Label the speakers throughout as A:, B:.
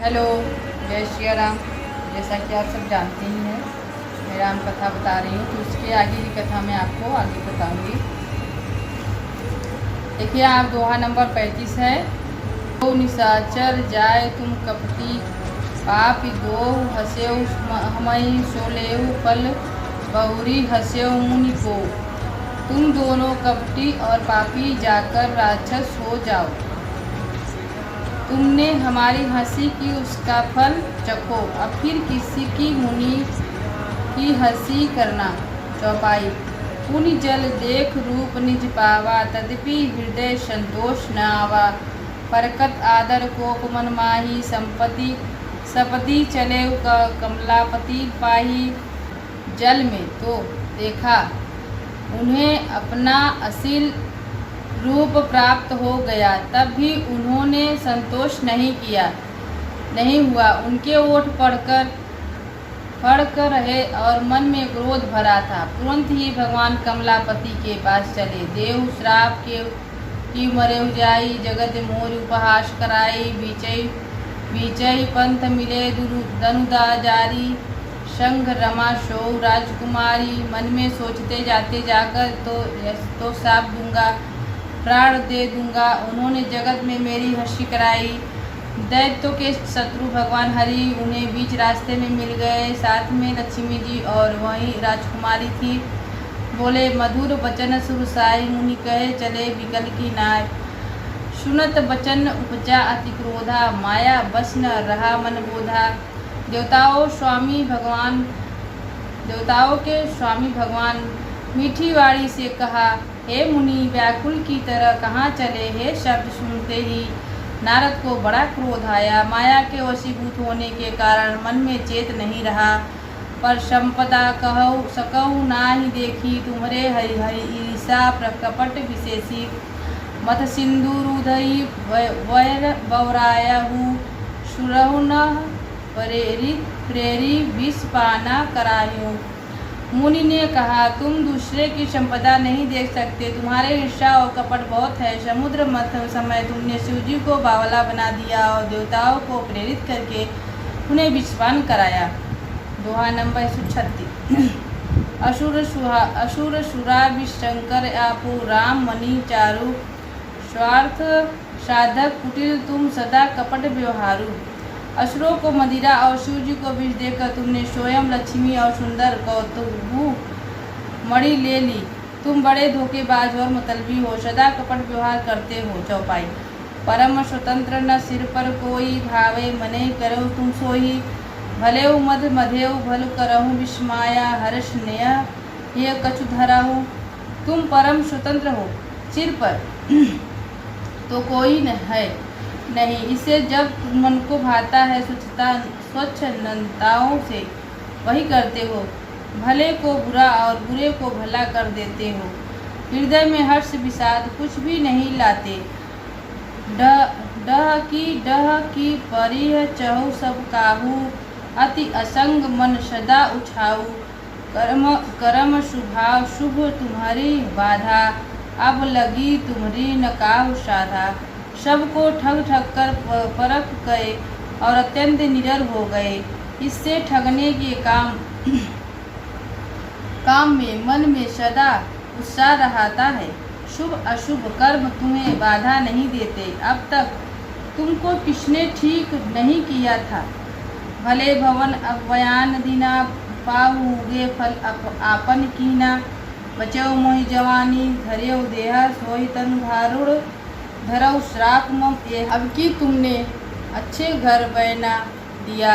A: Hello, जय श्री राम। जैसा कि आप सब जानते ही हैं, मैं राम कथा बता रही हूँ, तो उसके आगे की कथा मैं आपको आगे बताऊंगी। देखिए, आप दोहा नंबर 35 है। दो निशाचर जाए तुम कपटी, पापी दो हस्यौ हमई सोलेऊ फल, बहुरी हस्यौ मुनि को। तुम दोनों कपटी और पापी जाकर राक्षस हो जाओ। तुमने हमारी हंसी की, उसका फल चखो, अब फिर किसी की मुनि की हंसी करना। चौपाई। पुनि जल देख रूप निज पावा, तद्यपि हृदय संतोष न आवा। परकत आदर कोप मन माही, संपत्ति सपति चले कमलापति पाही। जल में तो देखा उन्हें अपना असील रूप प्राप्त हो गया, तब भी उन्होंने संतोष नहीं हुआ। उनके ओठ फड़क रहे और मन में क्रोध भरा था। तुरंत ही भगवान कमलापति के पास चले। देव श्राप की मरे जाई, जगत मोर उपहास कराई। बीचई पंथ मिले दनुदा जारी, संग रमा शो राजकुमारी। मन में सोचते जाते जाकर तो श्राप दूंगा, प्राण दे दूंगा। उन्होंने जगत में मेरी हंसी कराई। दैत्यों के शत्रु भगवान हरि उन्हें बीच रास्ते में मिल गए। साथ में लक्ष्मी जी और वहीं राजकुमारी थी। बोले मधुर वचन सुरसाई, मुनि कहे चले बिकल की नाय। सुनत वचन उपजा अति क्रोधा, माया बस न रहा मन बोधा। देवताओं के स्वामी भगवान मीठी वाणी से कहा, हे मुनि, व्याकुल की तरह कहाँ चले। हे शब्द सुनते ही नारद को बड़ा क्रोध आया। माया के वशीभूत होने के कारण मन में चेत नहीं रहा। पर संपदा सकहु नाही देखी, तुम्हारे हरि हरि ईर्षा प्रकपट विशेषी। मथ सिंदूरुदयी वैर बौरायहु, सुरहु न प्रेरी विष पाना करायूं। मुनि ने कहा, तुम दूसरे की संपदा नहीं देख सकते, तुम्हारे ईर्षा और कपट बहुत है। समुद्र मथन समय तुमने शिवजी को बावला बना दिया और देवताओं को प्रेरित करके उन्हें विषपान कराया। दोहा नंबर 136। असुर सुरा विशंकर आपू, राम मणि चारु। स्वार्थ साधक कुटिल तुम, सदा कपट व्यवहारू। असुरों को मदिरा और शिवजी को विष देकर तुमने स्वयं लक्ष्मी और सुंदर कौतुबू मणि ले ली। तुम बड़े धोखेबाज और मतलबी हो, सदा कपट व्यवहार करते हो। चौपाई। परम स्वतंत्र न सिर पर कोई, भावे मने करो तुम सोई। भलेउ मद मधेउ भल करहु, विस्माया हर्ष स्नेह ये कछु धराहु। तुम परम स्वतंत्र हो, सिर पर तो कोई है नहीं, इसे जब मन को भाता है स्वच्छ नंताओं से वही करते हो। भले को बुरा और बुरे को भला कर देते हो। हृदय में हर्ष विषाद कुछ भी नहीं लाते। डह की परिह चहु सब काहू, अति असंग मन सदा उछाऊ। कर्म शुभाव शुभ तुम्हारी बाधा, अब लगी तुम्हारी न काहू साधा। सबको ठग कर परख गए और अत्यंत निडर हो गए। इससे ठगने के काम में मन में सदा उत्साह रहता है। शुभ अशुभ कर्म तुम्हें बाधा नहीं देते। अब तक तुमको किसने ठीक नहीं किया था। भले भवन अवयान दीना, पाऊगे फल आपन कीना। बचो मोहि जवानी, धरेउ देह सोहि तन भारुड़। धरऊ श्राप मम ये, अब की तुमने अच्छे घर बना दिया।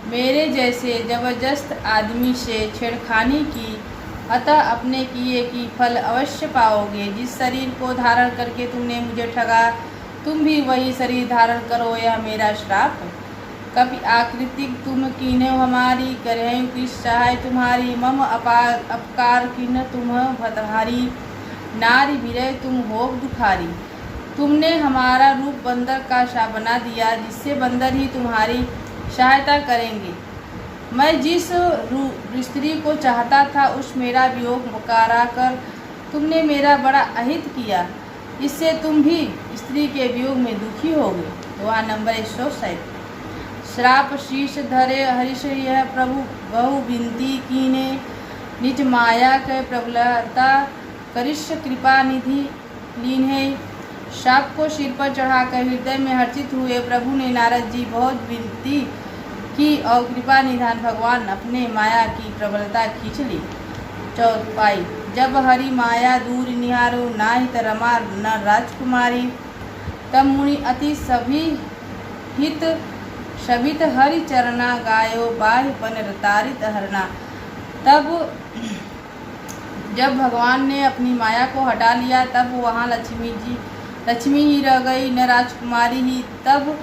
A: मेरे जैसे जबरदस्त आदमी से छेड़खानी की, अतः अपने किए की फल अवश्य पाओगे। जिस शरीर को धारण करके तुमने मुझे ठगा, तुम भी वही शरीर धारण करो, यह मेरा श्राप। कभी आकृति तुम कीने हमारी, करें किस सहाय तुम्हारी। मम अपकार कीन तुम भतहारी, नारी विरय तुम हो दुखारी। तुमने हमारा रूप बंदर का सा बना दिया, जिससे बंदर ही तुम्हारी सहायता करेंगे। मैं जिस स्त्री को चाहता था उस मेरा वियोग करा कर तुमने मेरा बड़ा अहित किया। इससे तुम भी स्त्री के वियोग में दुखी होगे। दोहा नंबर 160। श्राप शीश धरे हरिष यह प्रभु बहु विनती कीने, निज माया के प्रबलता करिष्ठ कृपा निधि लीन है। श्राप को सिर पर चढ़ाकर हृदय में हर्षित हुए प्रभु ने नारद जी बहुत विनती की और कृपा निधान भगवान अपने माया की प्रबलता खींच ली। चौपाई। जब हरि माया दूर निहारो, नाहित रमा न राजकुमारी, तब मुनि अति सभी हित शबित हरि चरना, गायो बाह्य पन तारित हरना। तब जब भगवान ने अपनी माया को हटा लिया, तब वहाँ लक्ष्मी ही रह गई, न राजकुमारी ही। तब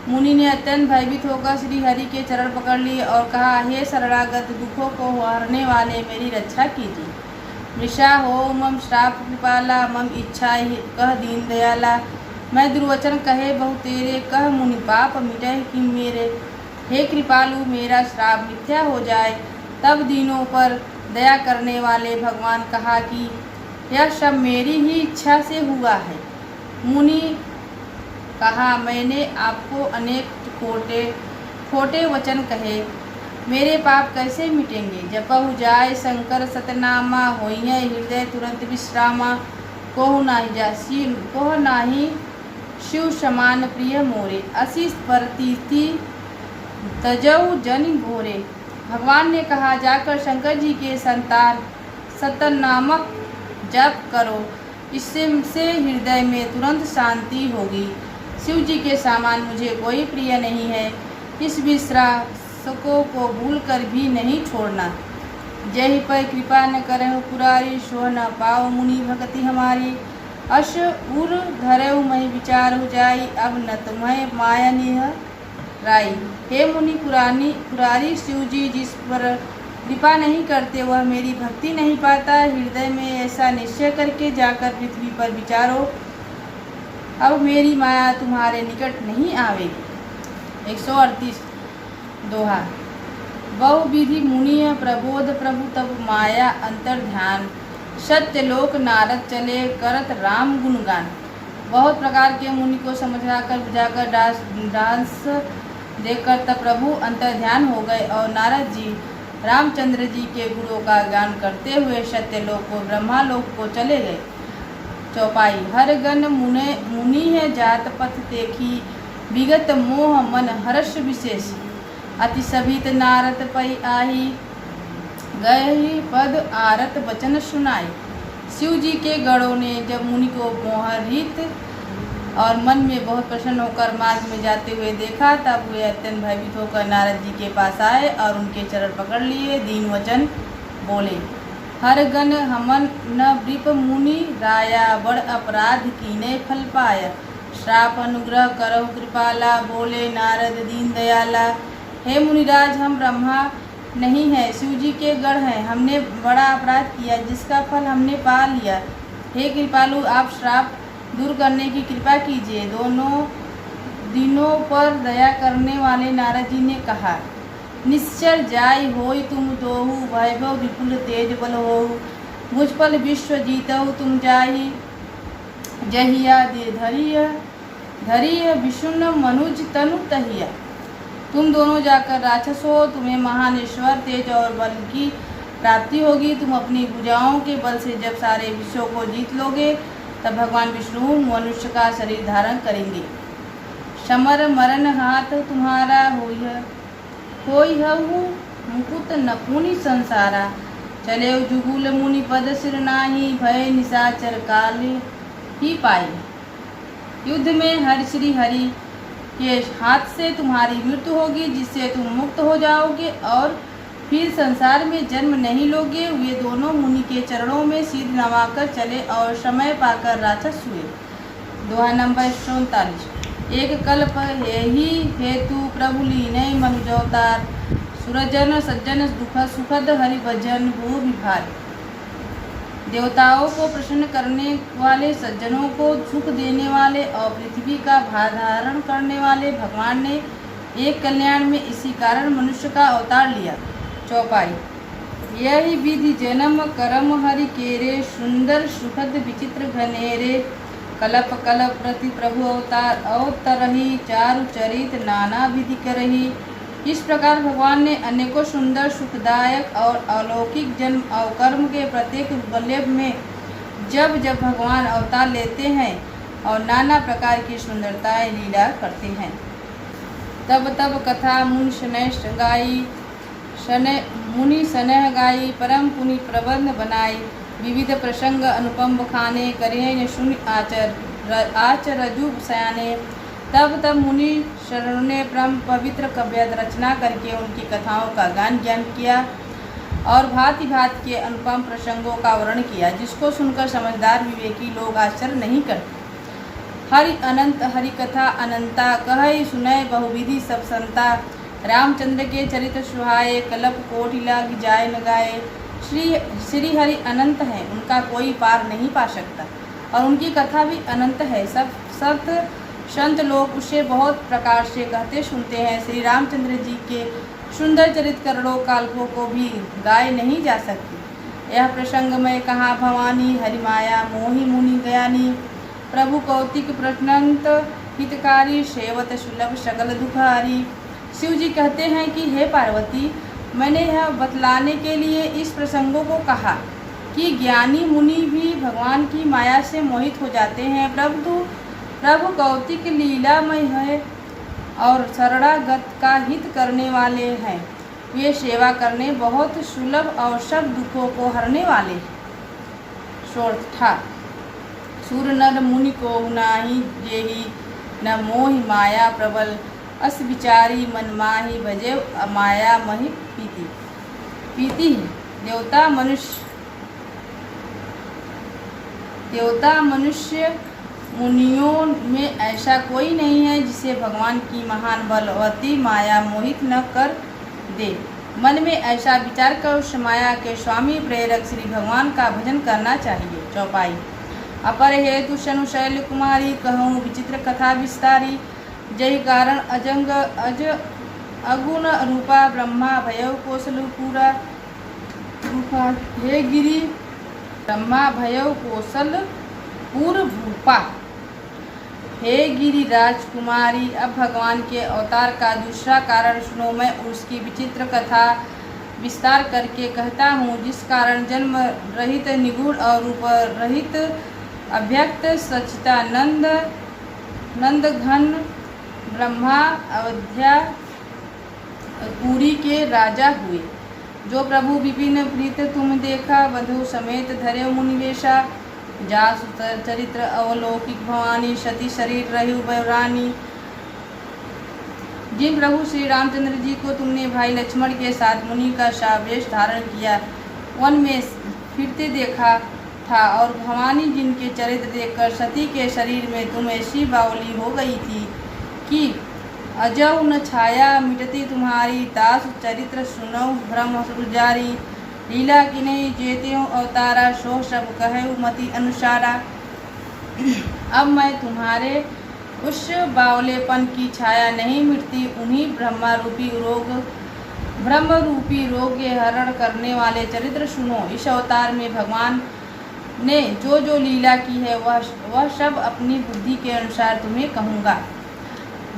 A: मुनि ने अत्यंत भयभीत होकर श्री हरि के चरण पकड़ लिए और कहा, हे शरणागत, दुखों को हरने वाले, मेरी रक्षा कीजिए। मृषा हो मम श्राप कृपाला, मम इच्छा कह दीन दयाला। मैं दुर्वचन कहे बहु तेरे, कह मुनि पाप मिटे कि मेरे। हे कृपालु, मेरा श्राप मिथ्या हो जाए। तब दीनों पर दया करने वाले भगवान कहा कि यह सब मेरी ही इच्छा से हुआ है। मुनि कहा, मैंने आपको अनेक खोटे वचन कहे, मेरे पाप कैसे मिटेंगे। जपहु जाय शंकर सतनामा, होइए हृदय तुरंत विश्रामा। कोहु नाही शिव समान प्रिय मोरे, असीस परतीति तजऊ जन भोरे। भगवान ने कहा, जाकर शंकर जी के संतान सतनामक जप करो, इससे हृदय में तुरंत शांति होगी। शिव जी के समान मुझे कोई प्रिय नहीं है, इस विश्वासकों को भूल कर भी नहीं छोड़ना। जय पर कृपा न करहु पुरारी, सो न पाओ मुनि भक्ति हमारी। अश उर धरऊ मही विचार हो जाई, अब न तुम्हें माया निह राई। हे मुनि पुरारी, शिव जी जिस पर कृपा नहीं करते वह मेरी भक्ति नहीं पाता। हृदय में ऐसा निश्चय करके जाकर पृथ्वी पर विचारो, अब मेरी माया तुम्हारे निकट नहीं आवेगी। 138 दोहा। बहुविधि मुनि प्रबोध प्रभु तब माया अंतर ध्यान, सत्यलोक नारद चले करत राम गुणगान। बहुत प्रकार के मुनि को समझाकर बुझाकर डांस देकर तब प्रभु अंतर ध्यान हो गए और नारद जी रामचंद्र जी के गुणों का गान करते हुए सत्यलोक को ब्रह्मालोक को चले गए। चौपाई। हर गण मुनि है जात पथ देखी, विगत मोह मन हर्ष विशेष। अति सभित नारद पै आही, गए पद आरत वचन सुनाई। शिव जी के गणों ने जब मुनि को मोहित और मन में बहुत प्रसन्न होकर मार्ग में जाते हुए देखा, तब वे अत्यंत भयभीत होकर नारद जी के पास आए और उनके चरण पकड़ लिए, दीन वचन बोले। हर गण हमन न वृप मुनि राया, बड़ अपराध कीने फल पाया। श्राप अनुग्रह करहु कृपाला, बोले नारद दीन दयाला। हे मुनिराज, हम ब्रह्मा नहीं है, शिव जी के गण हैं। हमने बड़ा अपराध किया जिसका फल हमने पा लिया। हे कृपालु, आप श्राप दूर करने की कृपा कीजिए। दोनों दिनों पर दया करने वाले नारद जी ने कहा, निश्चर जाय होई तुम दोहु, वैभव विपुल तेज बल होहु। मुझ पल विश्व जीतहु तुम जाहि, जहिया धरिय विष्णु मनुज तनु तहिया। तुम दोनों जाकर राक्षस हो, तुम्हें महान ईश्वर तेज और बल की प्राप्ति होगी। तुम अपनी भुजाओं के बल से जब सारे विश्वों को जीत लोगे, तब भगवान विष्णु मनुष्य का शरीर धारण करेंगे। समर मरण हाथ तुम्हारा होई हऊ, मुकुट नपुनि संसारा। चले जुगुल मुनि पद सिर नाही, भय निशाचर काल ही पाई। युद्ध में हरि श्री हरि के हाथ से तुम्हारी मृत्यु होगी, जिससे तुम मुक्त हो जाओगे और फिर संसार में जन्म नहीं लोगे। वे दोनों मुनि के चरणों में सिर नवाकर चले और समय पाकर राक्षस हुए। दोहा नंबर 39। एक कल्प यही हेतु प्रभु लीने मनुजवतार, सुरजन सज्जन दुख सुखद हरि भजन भू विभार। देवताओं को प्रसन्न करने वाले, सज्जनों को सुख देने वाले और पृथ्वी का भार धारण करने वाले भगवान ने एक कल्याण में इसी कारण मनुष्य का अवतार लिया। चौपाई। यही विधि जन्म कर्म हरि केरे, सुंदर सुखद विचित्र घनेरे। कलप कलप प्रति प्रभु अवतार अवतरही, चारु चरित नाना विधि करही। इस प्रकार भगवान ने अनेकों सुंदर सुखदायक और अलौकिक जन्म और कर्म के प्रत्येक गलेब में जब जब भगवान अवतार लेते हैं और नाना प्रकार की सुंदरताएं लीला करते हैं, तब तब कथा मुनि सनेह गाई, परम पुनि प्रबंध बनाई। विविध प्रसंग अनुपम बखाने, करें सुनि आचर रजु सयाने। तब तब मुनि शरणों ने परम पवित्र काव्य रचना करके उनकी कथाओं का गान ज्ञान किया और भांति भांति के अनुपम प्रसंगों का वर्णन किया, जिसको सुनकर समझदार विवेकी लोग आश्चर्य नहीं करते। हरि अनंत हरि कथा अनंता, कह सुनय बहुविधि सब संता। रामचंद्र के चरित्र सुहाए, कल्प कोटि लाग जाय न गाए। श्री हरि अनंत हैं, उनका कोई पार नहीं पा सकता और उनकी कथा भी अनंत है। सब सत संत लोग उसे बहुत प्रकार से कहते सुनते हैं। श्री रामचंद्र जी के सुंदर चरित्र करोड़ों काल्पों को भी गाए नहीं जा सकती। यह प्रसंग में कहा भवानी, हरिमाया मोहि मुनि गयानी। प्रभु कौतिक प्रश्नंत हितकारी, सेवत सुलभ सकल दुखारी। शिव जी कहते हैं कि हे पार्वती, मैंने यह बतलाने के लिए इस प्रसंगों को कहा कि ज्ञानी मुनि भी भगवान की माया से मोहित हो जाते हैं। प्रभु कौतिक लीलामय है और शरणागत का हित करने वाले हैं। वे सेवा करने बहुत सुलभ और सब दुखों को हरने वाले हैं। सोर्था सुर नर मुनि को नाही, जेहि न मोहि माया प्रबल। अस विचारी मन माही, भजे माया महि पीति। देवता मनुष्य मुनियों में ऐसा कोई नहीं है जिसे भगवान की महान बलवती माया मोहित न कर दे। मन में ऐसा विचार कर उस माया के स्वामी प्रेरक श्री भगवान का भजन करना चाहिए। चौपाई। अपर हेतु शनु शैल कुमारी, कहूँ विचित्र कथा विस्तारी। जय कारण अगुण रूपा, ब्रह्मा भयउ कौशल पूरा रूपा। हे गिरी ब्रह्मा भयउ कौशल पूर्व भूपा। हे गिरी राजकुमारी, अब भगवान के अवतार का दूसरा कारण सुनो। मैं उसकी विचित्र कथा विस्तार करके कहता हूँ, जिस कारण जन्म रहित निगुण और रूप रहित अव्यक्त सच्चिदानंद नंदघन ब्रह्मा अयोध्या पुरी के राजा हुए। जो प्रभु विपिन प्रीत तुम देखा, वधु समेत धरे मुनिवेशा। जासु चरित्र अवलौकिक भवानी, सती शरीर रही रानी। जिन प्रभु श्री रामचंद्र जी को तुमने भाई लक्ष्मण के साथ मुनि का वेश धारण किया, वन में फिरते देखा था और भवानी जिनके चरित्र देखकर सती के शरीर में तुम ऐसी बावली हो गई थी कि अजौ न छाया मिटती तुम्हारी। तासु चरित्र सुनौ भ्रम जारी। लीला की नहीं जेत्यों अवतारा, सो सब कहु मति अनुसारा। अब मैं तुम्हारे उस बावलेपन की छाया नहीं मिटती, उन्हीं ब्रह्म रूपी रोग के हरण करने वाले चरित्र सुनो। इस अवतार में भगवान ने जो जो लीला की है वह सब अपनी बुद्धि के अनुसार तुम्हें कहूँगा।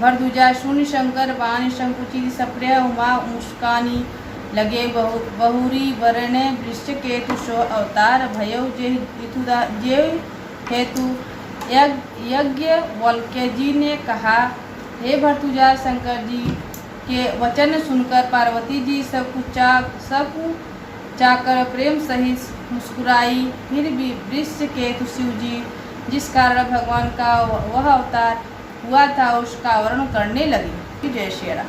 A: भरद्वाजा सुनि शंकर बाणी, संकुचित सप्रिय उमा मुस्कानी। लगे बहुरी वरणे वृक्ष केतु, सो अवतार भयउ जे हेतु। यज्ञ वल्क्य जी ने कहा, हे भरद्वाजा, शंकर जी के वचन सुनकर पार्वती जी सब चाकर प्रेम सहित मुस्कुराई। फिर भी वृक्ष केतु शिव जी जिस कारण भगवान का वह अवतार हुआ था उसका वर्णन करने लगे। जय श्री राम।